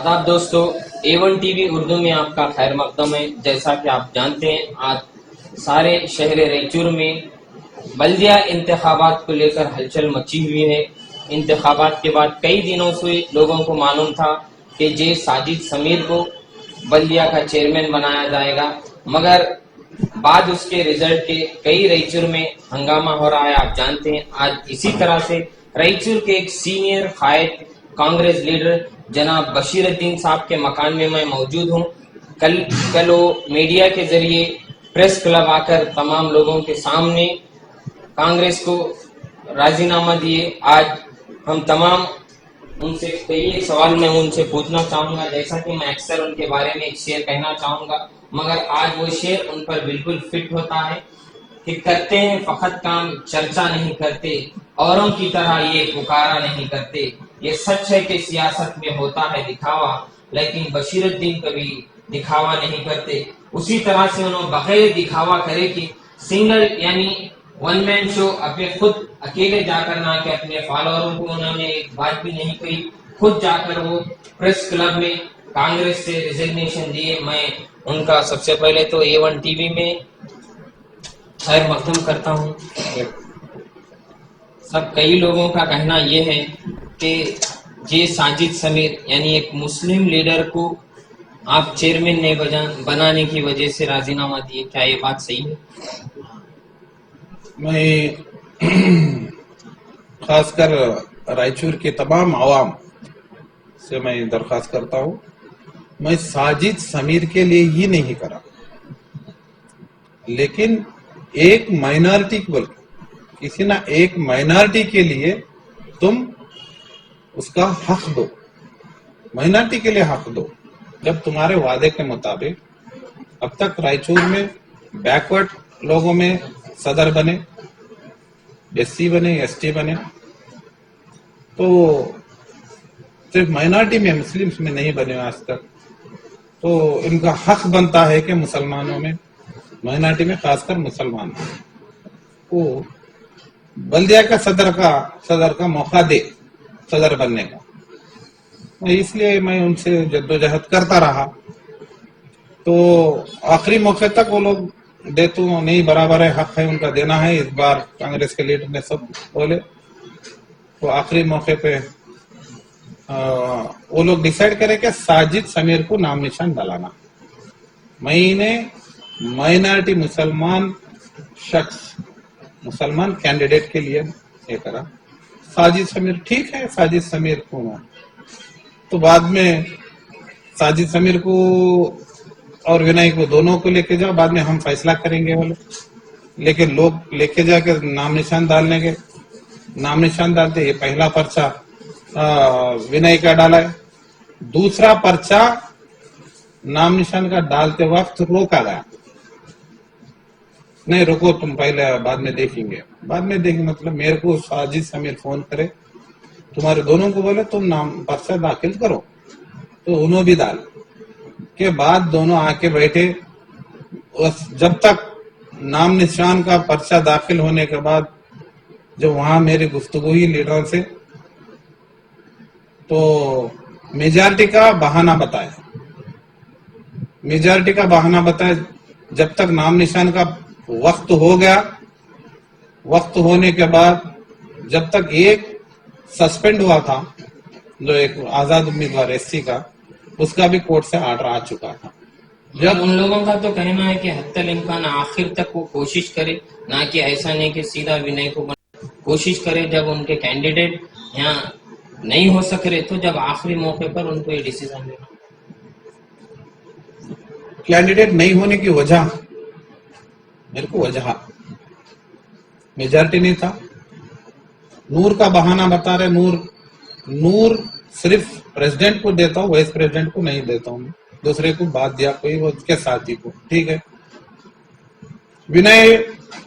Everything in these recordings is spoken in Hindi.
आदाब दोस्तों, A1 टीवी उर्दू में आपका खैर मकदम है। जैसा कि आप जानते हैं, आज सारे शहर रायचूर में बल्दिया इंतखाबात को लेकर हलचल मची हुई है। इंतखाबात के बाद कई दिनों से लोगों को मालूम था कि जे साजिद समीर को बल्दिया का चेयरमैन बनाया जाएगा, मगर बाद उसके रिजल्ट के कई रायचूर में हंगामा हो रहा है। आप जानते हैं, आज इसी तरह से रायचूर के एक सीनियर कायद कांग्रेस लीडर जनाब बशीरुद्दीन साहब के मकान में मैं मौजूद हूं। कल वो मीडिया के जरिए प्रेस क्लब आकर तमाम लोगों के सामने कांग्रेस को राजीनामा दिए। आज हम तमाम उनसे कई सवाल मैं उनसे पूछना चाहूंगा, जैसा कि मैं अक्सर उनके बारे में एक शेर कहना चाहूंगा, मगर आज वो शेर उन पर बिल्कुल फिट होता है कि करते हैं फकत काम, चर्चा नहीं करते, औरों की तरह ये पुकारा नहीं करते। ये सच है कि सियासत में होता है दिखावा, लेकिन बशीरुद्दीन कभी दिखावा नहीं करते। उसी तरह से उन्होंने बगैर दिखावा करे कि सिंगल यानी वन मैन शो अपने खुद अकेले जाकर, ना कि अपने फॉलोअरों को उन्होंने एक बात भी नहीं कही, खुद जाकर वो प्रेस क्लब में कांग्रेस से रिजिग्नेशन दिए। मैं उनका सबसे पहले तो A1 टीवी में खैर मकदम करता हूँ। सब कई लोगों का कहना यह है कि जे साजिद समीर यानी एक मुस्लिम लीडर को आप चेयरमैन नहीं बनाने की वजह से राजीनामा दिए, क्या ये बात सही है? मैं खासकर रायचूर के तमाम आवाम से मैं दरख्वास्त करता हूं, मैं साजिद समीर के लिए ही नहीं करा, लेकिन एक माइनॉरिटी को, किसी ना एक माइनॉरिटी के लिए तुम उसका हक दो, माइनॉरिटी के लिए हक दो। जब तुम्हारे वादे के मुताबिक अब तक रायचूर में बैकवर्ड लोगों में सदर बने, SC बने, ST बने, तो सिर्फ माइनॉरिटी में, मुस्लिम्स में नहीं बने आज तक। तो इनका हक बनता है कि मुसलमानों में, माइनॉरिटी में खासकर मुसलमान को बल्दिया का सदर का मौका दे, सदर बनने का। इसलिए मैं उनसे जद्दोजहद करता रहा, तो आखिरी मौके तक वो लोग दे तो नहीं, बराबर है, हक है उनका देना है। इस बार कांग्रेस के लीडर ने सब बोले, तो आखिरी मौके पे वो लोग डिसाइड करे कि साजिद समीर को नाम निशान डालाना। मैंने माइनॉरिटी मुसलमान शख्स, मुसलमान कैंडिडेट के लिए ये करा। साजिद समीर ठीक है, साजिद समीर को, तो बाद में साजिद समीर को और विनय को दोनों को लेके जाओ, बाद में हम फैसला करेंगे बोले। लेकिन लोग लेके जाके नाम निशान डालने के, नाम निशान डालते, ये पहला पर्चा विनय का डाला है, दूसरा पर्चा नाम निशान का डालते वक्त रोका गया, नहीं रुको तुम पहले, बाद में देखेंगे। बाद में देखेंगे मतलब मेरे को साजिद समीर फोन करे, तुम्हारे दोनों को बोले तुम नाम पर्चा दाखिल करो, तो उन्होंने भी डाल के बाद दोनों आके बैठे। जब तक नाम निशान का पर्चा दाखिल होने के बाद जब वहां मेरी गुफ्तगू हुई लीडरों से, तो मेजॉरिटी का बहाना बताया, मेजॉरिटी का बहाना बताया। जब तक नाम निशान का वक्त हो गया, वक्त होने के बाद जब तक एक सस्पेंड हुआ था, जो एक आजाद उम्मीदवार SC का, उसका भी कोर्ट से ऑर्डर आ चुका था। जब उन लोगों का तो कहना है कि हत्तल इम्कान आखिर तक वो कोशिश करे, ना कि ऐसा नहीं कि सीधा विनय को कोशिश करे। जब उनके कैंडिडेट यहाँ नहीं हो सक रहे, तो जब आखिरी मौके पर उनको ये डिसीजन लेना। कैंडिडेट नहीं होने की वजह, मेरे को वजह मेजॉरिटी नहीं था। नूर का बहाना बता रहे, नूर सिर्फ प्रेसिडेंट को देता हूँ, वाइस प्रेसिडेंट को नहीं देता हूँ, दूसरे को बात दिया कोई उसके साथी को, ठीक है। विनय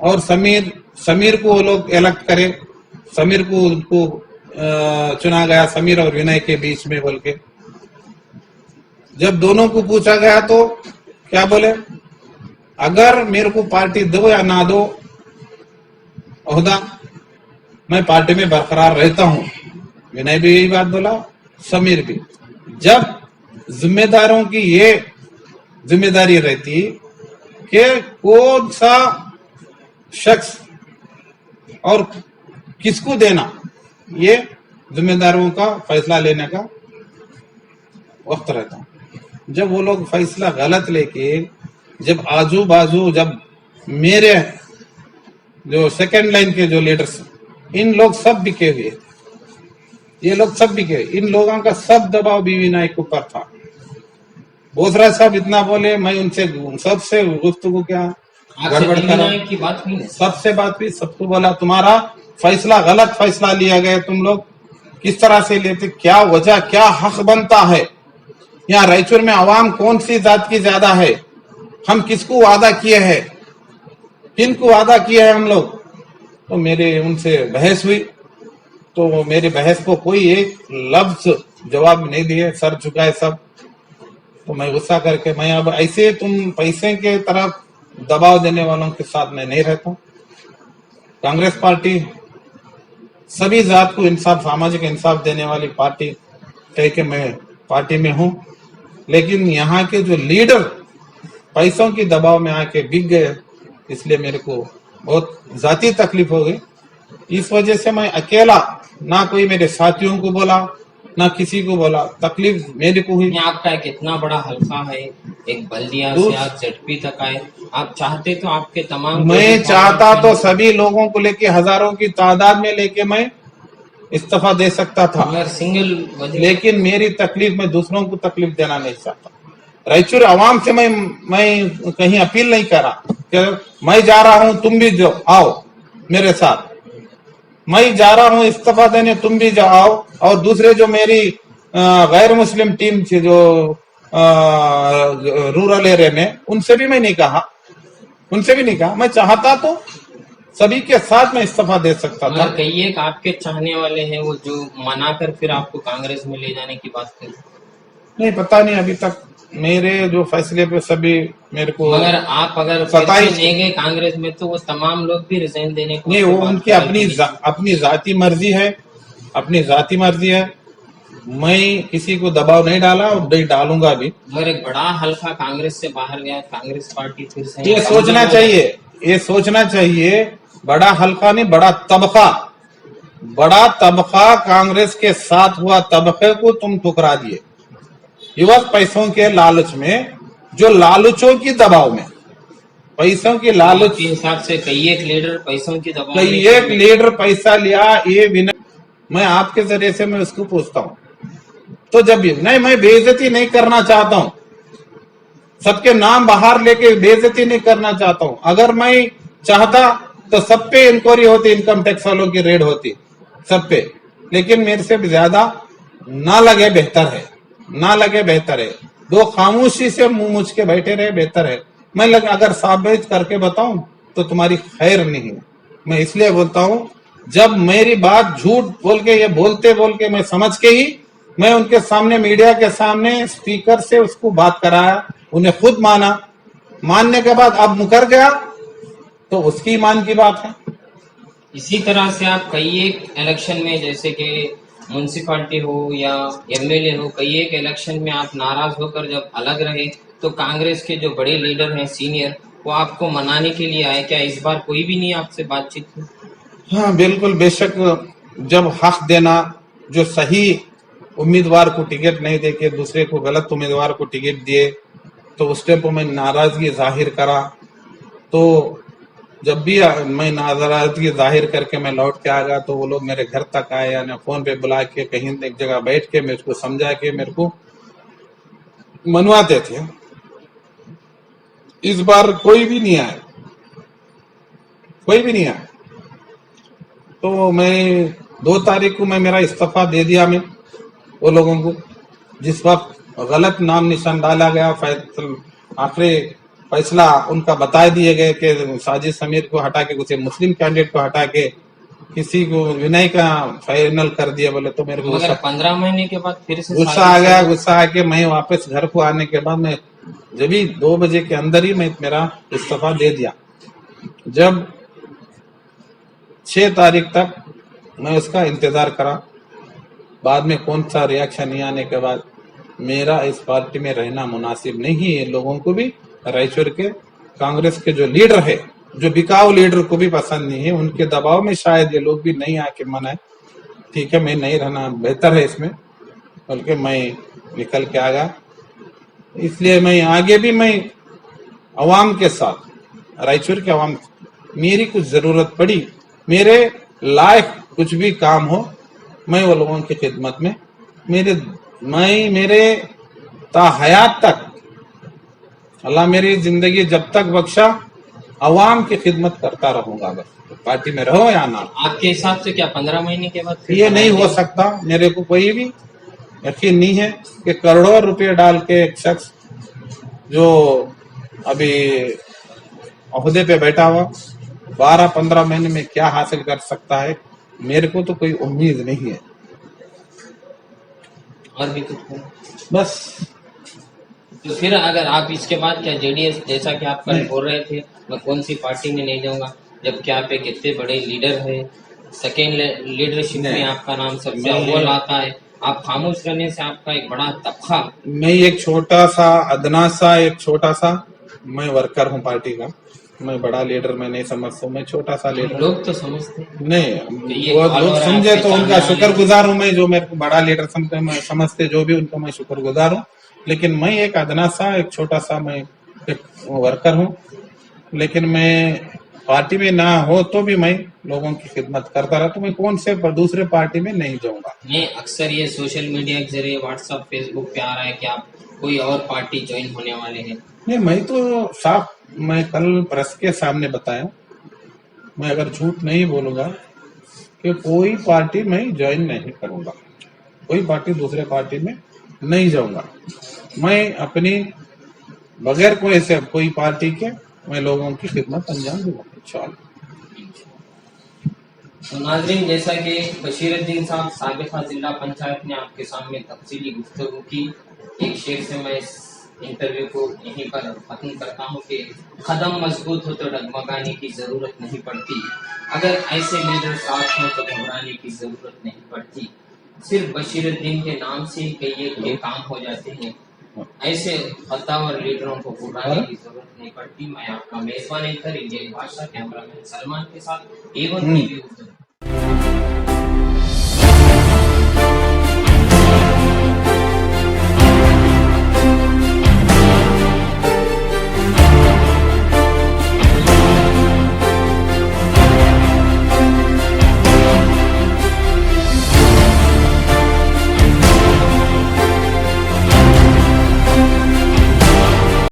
और समीर को वो लोग इलेक्ट करे, समीर को उनको चुना गया, समीर और विनय के बीच में बोल के। जब दोनों को पूछा गया तो क्या बोले, अगर मेरे को पार्टी दो या ना दो ओहदा, मैं पार्टी में बरकरार रहता हूं। विनय भी यही बात बोला, समीर भी। जब जिम्मेदारों की ये जिम्मेदारी रहती कि कौन सा शख्स और किसको देना, ये जिम्मेदारों का फैसला लेने का वक्त रहता। जब वो लोग फैसला गलत लेके, जब आजू बाजू, जब मेरे जो सेकंड लाइन के जो लीडर्स, इन लोग सब बिके हुए, ये लोग सब बिके, इन लोगों का सब दबाव बीवी नायक के ऊपर था। बोसरा साहब इतना बोले, मैं उनसे सबसे गुफ्तगू क्या आपसे गड़बड़ बीवी करा, नायक की बात हुई ना? सबसे बात हुई, सबको बोला तुम्हारा फैसला गलत फैसला लिया गया, तुम लोग किस तरह से लेते, क्या वजह, क्या हक बनता है, यहाँ रायचूर में आवाम कौन सी जात की ज्यादा है, हम किसको वादा किए हैं, किनको वादा किए हैं हम लोग। तो मेरे उनसे बहस हुई, तो मेरी बहस को कोई एक लफ्ज जवाब नहीं दिए, सर झुकाए सब। तो मैं गुस्सा करके, मैं अब ऐसे तुम पैसे के तरफ दबाव देने वालों के साथ मैं नहीं रहता। कांग्रेस पार्टी सभी जात को इंसाफ, सामाजिक इंसाफ देने वाली पार्टी कह के मैं पार्टी में हूं, लेकिन यहाँ के जो लीडर पैसों की दबाव में आके बिक गए, इसलिए मेरे को बहुत जाती तकलीफ हो गई। इस वजह से मैं अकेला, ना कोई मेरे साथियों को बोला, ना किसी को बोला, तकलीफ मेरे को हुई। ये आपका एक इतना बड़ा हल्का है, एक बल्दिया तो से आप जेडपी तक आए, आप चाहते तो आपके तमाम जो भी मैं चाहता तो फॉलोअर्स हैं, सभी लोगों को लेके, हजारों की तादाद में लेके मैं इस्तीफा दे सकता था, मगर सिंगल वजह लेकिन मेरी तकलीफ, मैं दूसरों को तकलीफ देना नहीं चाहता। रायचूर आवाम से मैं कहीं अपील नहीं करा कि मैं जा रहा हूं, तुम भी जो आओ मेरे साथ, मैं जा रहा हूं इस्तीफा देने, तुम भी जाओ। और दूसरे जो मेरी गैर मुस्लिम टीम थी जो रूरल एरिया में, उनसे भी मैं नहीं कहा, उनसे भी नहीं कहा। मैं चाहता तो सभी के साथ मैं इस्तीफा दे सकता था। मगर कई एक आपके चाहने वाले हैं वो जो मना कर फिर आपको कांग्रेस में ले जाने की बात करी। नहीं, पता नहीं, अभी तक मेरे जो फैसले पे सभी मेरे को, मगर आप अगर फिर से 27 नहीं गए कांग्रेस में तो वो तमाम लोग भी रिजाइन देने को नहीं, आपसे वो बात उनकी करेंगे। अपनी जाती मर्जी है, अपनी जाती मर्जी है। मैं किसी को दबाव नहीं डाला और नहीं डालूंगा भी। मगर एक बड़ा हल्का कांग्रेस से बाहर गया, कांग्रेस पार्टी फिर से ये सोचना चाहिए, ये सोचना चाहिए, बड़ा हल्का नहीं, बड़ा तबका, बड़ा तबका कांग्रेस के साथ हुआ तबके को तुम ठुकरा दिए। युवक पैसों के लालच में, जो लालचों की दबाव में, पैसों की लालच के हिसाब से कई एक लीडर पैसों की दबाव कई में एक लीडर पैसा लिया, ये विनय मैं आपके जरिए से मैं उसको पूछता हूं। तो जब भी नहीं, मैं बेइज्जती नहीं करना चाहता हूं, सबके नाम बाहर लेके बेइज्जती नहीं करना चाहता हूं। अगर मैं चाहता तो सब पे इंक्वायरी होती, इनकम टैक्स वालों की रेड होती सब पे, लेकिन मेरे से भी ज्यादा ना लगे बेहतर है, ना लगे बेहतर है। दो खामोशी से मुंह मुझ के बैठे रहे बेहतर है। मैं अगर साबित करके बताऊं तो तुम्हारी खैर नहीं है। मैं इसलिए बोलता हूं, जब मेरी बात झूठ बोल के, ये बोलते बोल के मैं समझ के ही मैं उनके सामने, मीडिया के सामने स्पीकर से उसको बात कराया, उन्हें खुद माना, मानने के बाद अब मुकर गया तो उसकी ईमान की बात है। इसी तरह से आप कई एक इलेक्शन में, जैसे कि म्यूनसिपालिटी हो या एमएलए हो, कई एक इलेक्शन में आप नाराज होकर जब अलग रहे तो कांग्रेस के जो बड़े लीडर हैं सीनियर, वो आपको मनाने के लिए आए। क्या इस बार कोई भी नहीं आपसे बातचीत की? हाँ बिल्कुल, बेशक। जब हक देना, जो सही उम्मीदवार को टिकट नहीं देके दूसरे को, गलत उम्मीदवार को टिकट दिए, तो उस टाइम पर मैं नाराजगी जाहिर करा। तो जब भी मैं नाराजगी जाहिर करके मैं लौट के आ गया, तो वो लोग मेरे घर तक आए, या फोन पे बुला के कहीं एक जगह बैठ के मेरे को समझा के मेरे को मनवाते थे। इस बार कोई भी नहीं आया, कोई भी नहीं आया। तो मैं 2 तारीख को मैं मेरा इस्तीफा दे दिया, मैं वो लोगों को, जिस वक्त गलत नाम निशान डाला गया, आखिरी फैसला उनका बता दिए गए कि साजिद समीर को हटा के, उसे मुस्लिम कैंडिडेट को हटा के किसी को विनय का फाइनल कर दिया बोले, तो मेरे को मगर 15 महीने के बाद फिर से गुस्सा आ गया। गुस्सा आके मैं वापस घर को आने के बाद मैं जब भी 2 बजे के अंदर ही मैं मेरा इस्तीफा दे दिया। जब 6 तारीख तक मैं उसका इंतजार करा, बाद में कौन सा रिएक्शन नहीं आने के बाद मेरा इस पार्टी में रहना मुनासिब नहीं है। लोगों को भी रायचूर के कांग्रेस के जो लीडर है, जो बिकाऊ लीडर को भी पसंद नहीं है, उनके दबाव में शायद ये लोग भी नहीं आके मनाए। ठीक है, मैं नहीं रहना बेहतर है इसमें, बल्कि मैं निकल के आ गया। इसलिए मैं आगे भी मैं अवाम के साथ, रायचूर के अवाम, मेरी कुछ जरूरत पड़ी, मेरे लायक कुछ भी काम हो, मैं वो लोगों की खिदमत में मेरे ताहयात तक, अल्लाह मेरी जिंदगी जब तक बख्शा, अवाम की खिदमत करता रहूंगा। बस पार्टी में रहो या ना। आपके हिसाब से क्या 15 महीने के बाद फिर ये नहीं हो सकता। मेरे को कोई भी यकीन नहीं है कि करोड़ों रुपए डाल के एक शख्स जो अभी ओहदे पे बैठा हुआ 12-15 महीने में क्या हासिल कर सकता है, मेरे को तो कोई उम्मीद नहीं है। और भी कुछ बोलो? बस तो फिर अगर आप इसके बाद क्या जेडीएस, जैसा कि आप कल नहीं। बोल रहे थे मैं कौन सी पार्टी में नहीं जाऊंगा, जबकि आप एक इतने बड़े लीडर है, सेकेंड लीडरशिप में नहीं। आपका नाम सबसे मैं- अव्वल आता है, आप खामोश रहने से आपका एक बड़ा तबका। मैं एक छोटा सा अदना सा एक छोटा सा मैं वर्कर हूँ पार्टी का। मैं बड़ा लीडर मैं नहीं समझता हूँ, मैं छोटा सा हम लीडर। लोग तो समझते हैं नहीं, ये वो कॉल लोग हो रहा है समझे आपके तो उनका चाहने वाले। शुक्रगुजार हूँ मैं, जो मेरे को बड़ा लीडर समझते जो भी उनका मैं शुक्रगुजार हूँ। लेकिन मैं एक अदना सा एक छोटा सा मैं एक वर्कर हूँ। लेकिन मैं पार्टी में ना हो तो भी मैं लोगों की खिदमत करता रहा, तो मैं कौन से दूसरे पार्टी में नहीं जाऊंगा। नहीं, अक्सर ये सोशल मीडिया के जरिए व्हाट्सएप फेसबुक पे आ रहा है कि आप कोई और पार्टी ज्वाइन होने वाले हैं। नहीं, मैं तो साफ, मैं कल प्रेस के सामने बताया, मैं अगर झूठ नहीं बोलूंगा कि कोई पार्टी मैं ज्वाइन नहीं करूंगा, कोई पार्टी दूसरे पार्टी में नहीं जाऊंगा। मैं अपनी बगैर कोई पार्टी के मैं लोगों की खिदमत अंजाम दूंगा इंशाअल्लाह। तो नाजरीन, जैसा कि बशीरुद्दीन साहब साबिका जिला पंचायत ने आपके सामने तफसीली गुफ्तगू की, एक शेर से मैं इस इंटरव्यू को यहीं पर खत्म करता हूँ कि कदम मजबूत हो तो डगमगाने की जरूरत नहीं पड़ती, अगर ऐसे लीडर साथ हो तो घबराने की जरूरत नहीं पड़ती, सिर्फ बशीरुद्दीन के नाम से ही कई के काम हो जाते हैं, ऐसे खतावर लीडरों को बुलाने की जरूरत नहीं पड़ती। मैं आपका मेजबान एंकर इंडियन भाषा कैमरामैन सलमान के साथ A1 टीवी